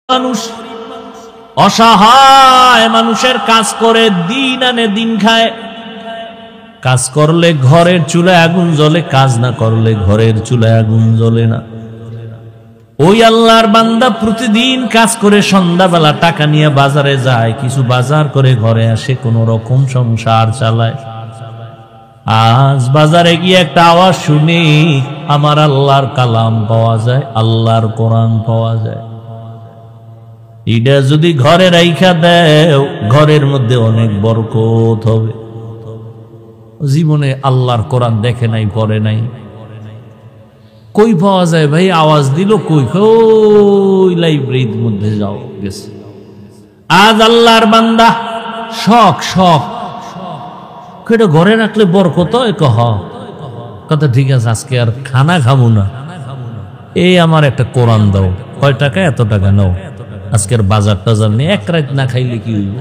মানুষ অসহায় মানুষের কাজ করে দিন আনে দিন খায়। কাজ করলে ঘরের চুলায় আগুন জ্বলে, কাজ না করলে ঘরের চুলায় আগুন জ্বলে না। ওই আল্লাহর বান্দা প্রতিদিন কাজ করে সন্ধ্যাবেলা টাকা নিয়ে বাজারে যায়, কিছু বাজার করে ঘরে আসে, কোন রকম সংসার চালায়। আজ বাজারে গিয়ে একটা আওয়াজ শুনি, আমার আল্লাহর কালাম পাওয়া যায়, আল্লাহর কোরআন পাওয়া যায়। এটা যদি ঘরে রাইখা দেও, ঘরের মধ্যে অনেক বরকত হবে। জীবনে আল্লাহর কোরআন দেখে নাই, পড়ে নাই, কই পাওয়া যায় ভাই? আওয়াজ দিল কই? ওই লাইব্রেরির মধ্যে যাও, গেছে। আজ আল্লাহর বান্দা শখ শখ কেটে ঘরে রাখলে বরকত কথা, ঠিক আছে আজকে আর খানা খাবো না, এই আমার একটা কোরআন দাও। কয় টাকা? এত টাকা নাও, আজকের বাজার টাজার নিয়ে এক রাত না খাইলে কি হইব?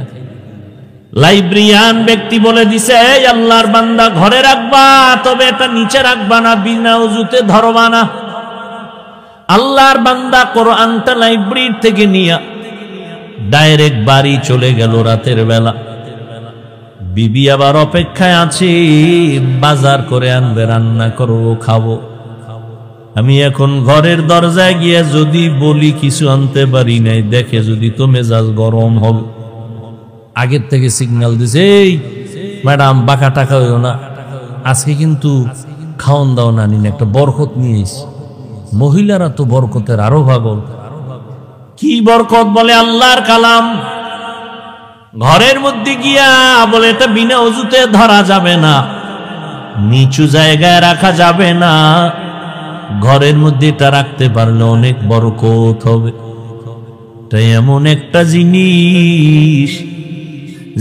লাইব্রেরিয়ান ব্যক্তি বলে দিছে, এই আল্লাহর বান্দা ঘরে রাখবা, তবে এটা নিচে রাখবা না, বিনা উজুতে ধরবা না। আল্লাহর বান্দা কোরআনটা লাইব্রেরি থেকে নিয়ে ডাইরেক্ট বাড়ি চলে গেল রাতের বেলা। বিবি আবার অপেক্ষায় আছে, বাজার করে আনবে, রান্না করবো, খাবো। আমি এখন ঘরের দরজায় গিয়ে যদি বলি কিছু আনতে পারি নাই, দেখে যদি তো মেজাজ গরম হবে। আগের থেকে সিগন্যাল দিছে, এই ম্যাডাম বাঁকা টাকা হইও না, আজকে কিন্তু খাওন দাও না, নিন একটা বরকত নিয়ে এসি। মহিলারা তো বরকতের আরো ভাগল। কি বরকত? বলে আল্লাহর কালাম। ঘরের মধ্যে গিয়া বলে এটা বিনা অজুতে ধরা যাবে না, নিচু জায়গায় রাখা যাবে না, ঘরের মধ্যে এটা রাখতে পারলে অনেক বরকত হবে। তাই এমন একটা জিনিস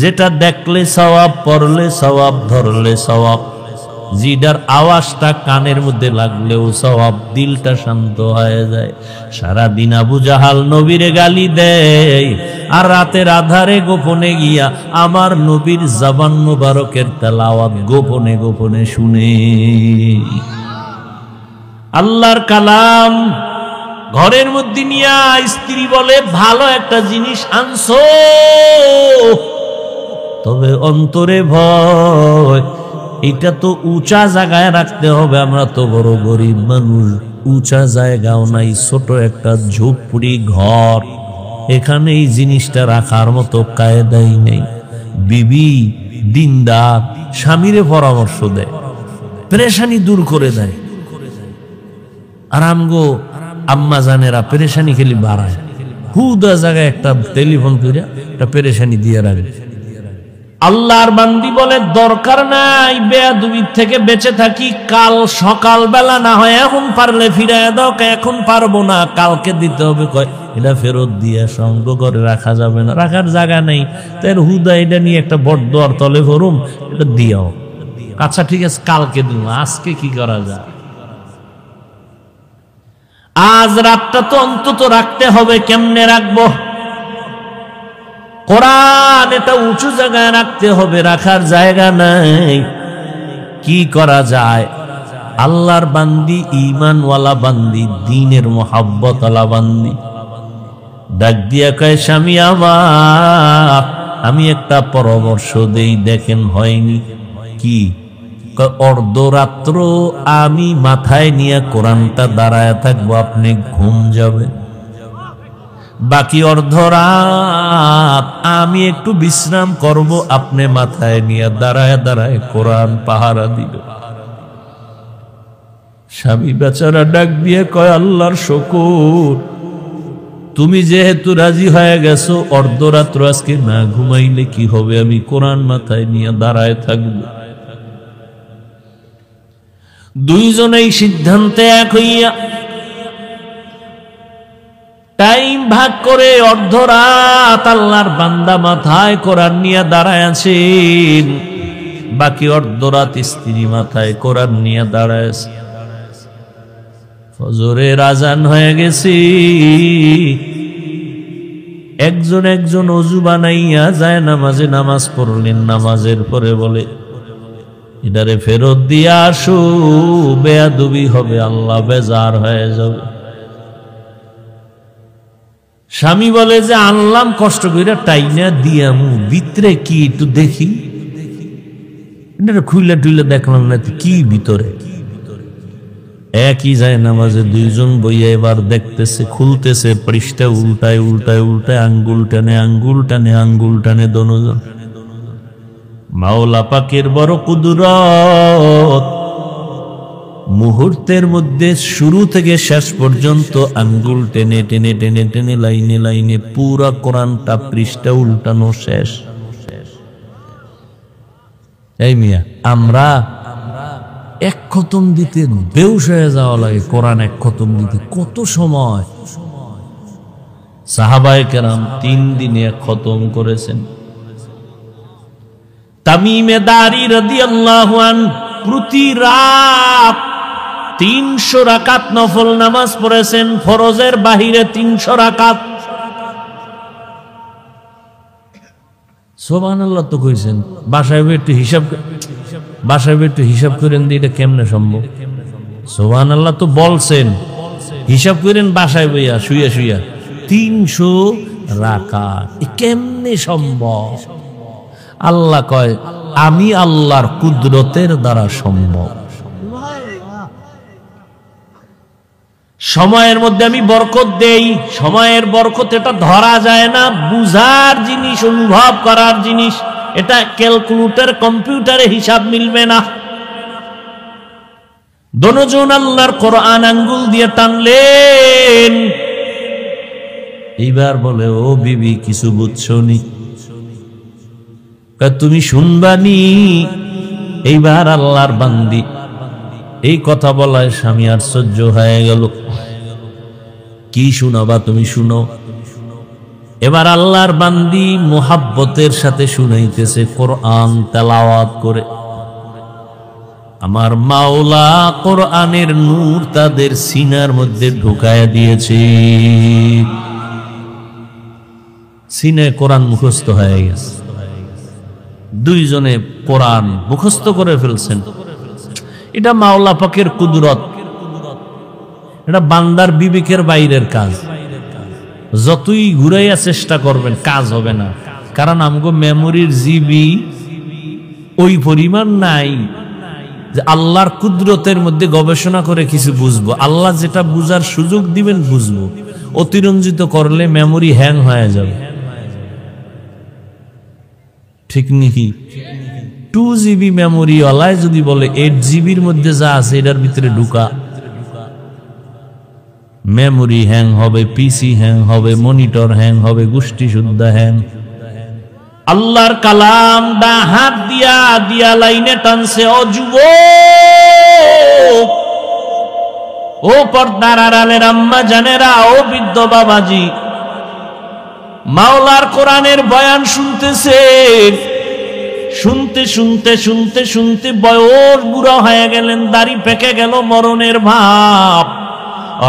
যেটা দেখলে সওয়াব, পড়লে সওয়াব, ধরলে সওয়াব, জিডার আওয়াজটা কানের মধ্যে লাগলেও সওয়াব, দিলটা শান্ত হয়ে যায়। সারাদিন আবু জাহাল নবীরে গালি দেয়, আর রাতের আধারে গোপনে গিয়া আমার নবীর জবান মুবারকের তেলাওয়াত গোপনে গোপনে শুনে। আল্লাহর কালাম ঘরের মধ্যে নিয়া স্ত্রী বলে, ভালো একটা জিনিস আনছো, তবে অন্তরে ভয়, এটা তো উঁচা জায়গায় রাখতে হবে। আমরা তো বড় গরিব মানুষ, উঁচা জায়গাও নাই, ছোট একটা ঝুপড়ি ঘর, এখানে এই জিনিসটা রাখার মতো কায়দাই নেই। বিবি দিনদার, স্বামীরে পরামর্শ দেয়, পেরেশানি দূর করে দেয়। আর আমগো আম্মা জানেরা পেরেশানি খেলি বাড়ায়, হুদা জায়গায় একটা টেলিফোন করে একটা পেরেশানি দিয়ে রাখে। আল্লাহর বান্দি বলে, দরকার নাই, বেয়াদবির থেকে বেঁচে থাকি, কাল সকাল বেলা না হয়, এখন পারলে ফিরাইয়া দাও। এখন পারবো না, কালকে দিতে হবে। কয় এটা ফেরত দিয়ে সঙ্গ করে রাখা যাবে না, রাখার জায়গা নেই, তাই হুদা এটা নিয়ে একটা বড্ড আর তলে ভরুম, এটা দিও। আচ্ছা ঠিক আছে, কালকে দিব, আজকে কি করা যায়? আজ রাতটা তো অন্তত রাখতে হবে। কেমনে রাখবো? কোরআন এটা উঁচু জায়গায় রাখতে হবে, রাখার জায়গা নাই। কি করা যায়? আল্লাহর বান্দি, ঈমানওয়ালা বান্দি, দ্বীনের মুহাব্বতওয়ালা বান্দি ডাক দিয়া কয়, স্বামী আমার, আমি একটা পরামর্শ দেই, দেখেন হয়নি কি? অর্ধরাত্র আমি মাথায় নিয়ে কোরআনটা দাঁড়ায় থাকবো, আপনি ঘুম যাবেন। বাকি অর্ধরাত আমি একটু বিশ্রাম করব, আপনি মাথায় নিয়ে দাঁড়ায় দাঁড়ায় কোরআন পাহারা দিল। স্বামী বেচারা ডাক দিয়ে কয়, আল্লাহর শুকর, তুমি যেহেতু রাজি হয়ে গেছো, অর্ধরাত্র আজকে না ঘুমাইলে কি হবে, আমি কোরআন মাথায় নিয়ে দাঁড়ায় থাকব। দুইজনেই সিদ্ধান্তে এক হইয়া টাইম ভাগ করে অর্ধরাত আল্লাহর বান্দা মাথায় কোরআন নিয়ে দাঁড়ায় আছেন, বাকি অর্ধরাত স্ত্রী মাথায় কোরআন নিয়ে দাঁড়ায় আছে। ফজরের আজান হয়ে গেছে, একজন একজন ওযু বানাইয়া যায় নামাজে নামাজ পড়লেন। নামাজের পরে বলে, এটারে ফেরত দিয়ে আসো, বেয়াদবি হবে, আল্লাহ বেজার হয়ে যাবে। স্বামী বলে যে আনলাম কষ্ট করে টাইনা দিয়ামু, ভিতরে কি একটু দেখি। খুইলা টুইলা দেখলাম না কি ভিতরে। একই যায় নামাজে দুইজন বইয়া এবার দেখতেছে, খুলতেছে পৃষ্ঠা, উল্টায় উল্টায় উল্টায় আঙ্গুল টানে আঙ্গুল টানে আঙ্গুল টানে দোনোজন। মাওলা পাকের বড় কুদরত, মুহূর্তের মধ্যে শুরু থেকে শেষ পর্যন্ত আঙ্গুল টেনে টেনে টেনে টেনে লাইনে লাইনে পুরা কোরআনটা পৃষ্ঠা উল্টানো শেষ। এই মিয়া, আমরা এক খতম দিতে বেহুশ হয়ে যাওয়া লাগে। কোরআন এক খতম দিতে কত সময়? সাহাবায়ে কেরাম 3 দিনে এক খতম করেছেন। তামিমে দারি রাদিয়াল্লাহু আনহু প্রতি রাত 300 রাকাত নফল নামাজ পড়েছেন, ফরজের বাহিরে 300 রাকাত। সুবহানাল্লাহ তো কইছেন, বাসায় একটু হিসাব করেন দিয়ে এটা কেমনে সম্ভব? সুবহানাল্লাহ তো বলছেন, হিসাব করেন বাসায় বইয়া শুইয়া শুইয়া 300 রাকাত কেমনে সম্ভব? আল্লাহ কয় আমি আল্লাহর কুদরতের দ্বারা সম্ভব। সময়ের মধ্যে আমি বরকত দেই। সময়ের বরকত এটা ধরা যায় না, বুঝার জিনিস, অনুভব করার জিনিস। এটা ক্যালকুলেটর কম্পিউটারে হিসাব মিলবে না। দোনোজন আল্লাহর কোরআন আঙ্গুল দিয়ে টানলেন। এইবার বলে, ও বিবি কিছু বুঝছো নি? তুমি শুনবানি। এইবার আল্লাহর বান্দি এই কথা বলায় স্বামী আশ্চর্য হয়ে গেল। কি শুনাবা তুমি? শুনো। এবার আল্লাহর বান্দি মোহাব্বতের সাথে শুনাইতেছে কোরআন তেলাওয়াত করে। আমার মাওলা কোরআনের নূর তাদের সিনার মধ্যে ঢুকায়া দিয়েছে। সিনায় কোরআন মুখস্থ হয়ে গেছে। দুইজনে কোরআন মুখস্থ করে ফেলছেন। এটা মাওলা পাকের কুদরত। এটা বান্দার বিবেকের বাইরের কাজ। যতই ঘুরাইয়া চেষ্টা করবেন কাজ হবে না, কারণ আমগো মেমোরির জিবি ওই পরিমাণ নাই যে আল্লাহর কুদরতের মধ্যে গবেষণা করে কিছু বুঝবো। আল্লাহ যেটা বুঝার সুযোগ দিবেন বুঝবো। অতিরঞ্জিত করলে মেমোরি হ্যাং হয়ে যাবে। ঠিক নাকি? 2 GB মেমোরি ওয়ালায় যদি বলে 8 GBর মধ্যে যা আছে এটার ভিতরে ঢুকা, মেমোরি হ্যাং হবে, পিসি হ্যাং হবে, মনিটর হ্যাং হবে, গোষ্ঠী শুদ্ধা হ্যাং। আল্লাহর কালাম দা হাত দিয়া দিয়া লাইনে টানছে। ও যুবক, ও পর্দার আড়ালের আম্মা জানেরা, ও বৃদ্ধ বাবাজি, মাওলার কোরআনের বয়ান শুনতেছে। শুনতে শুনতে শুনতে শুনতে বয়স বুড়া হয়ে গেলেন, দাড়ি পেকে গেল, মরণের ভাব।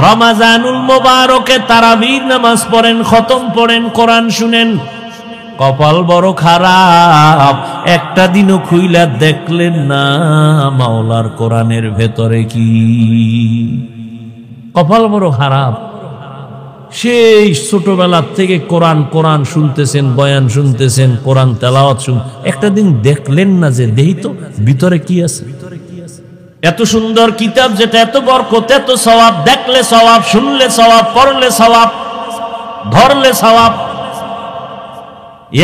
রমাজানুল মোবারকে তারাবির নামাজ পড়েন, খতম পড়েন, কোরআন শুনেন। কপাল বড় খারাপ, একটা দিনও খুইলা দেখলেন না মাওলার কোরআনের ভেতরে কি। কপাল বড় খারাপ। সেই ছোটবেলার থেকে কোরআন কোরআন শুনতেছেন, বয়ান শুনতেছেন, কোরআন তেলাওয়াত শুন, একটা দিন দেখলেন না যে দেহি তো ভিতরে কি আছে। এত সুন্দর কিতাব যেটা এত বরকত, এত সওয়াব, দেখলে সওয়াব, শুনলে সওয়াব, পড়লে সওয়াব, ধরলে সওয়াব।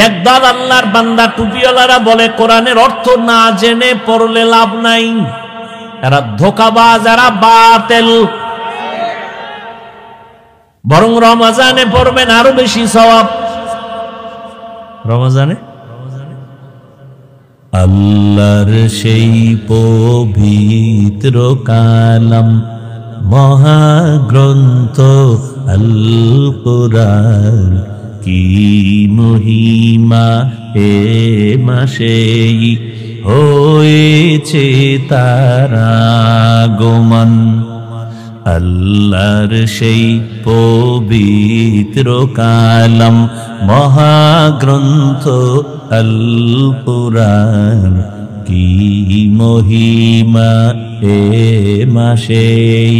একদল আল্লাহর বান্দা টুপিওয়ালারা বলে কোরআনের অর্থ না জেনে পড়লে লাভ নাই। এরা ধোঁকাবাজ, এরা বাতিল। বরং রমজানে পড়বেন আরো বেশি সওয়াব। রমজানে আল্লাহর সেই পবিত্র কালাম মহাগ্রন্থ আল কুরআন, কি মহিমা এ মাসেই হয়েছে তার আগমন। আল্লাহর সেই পবিত্র কালাম মহাগ্রন্থ আল কুরআন, কি মহিমা এ মাসেই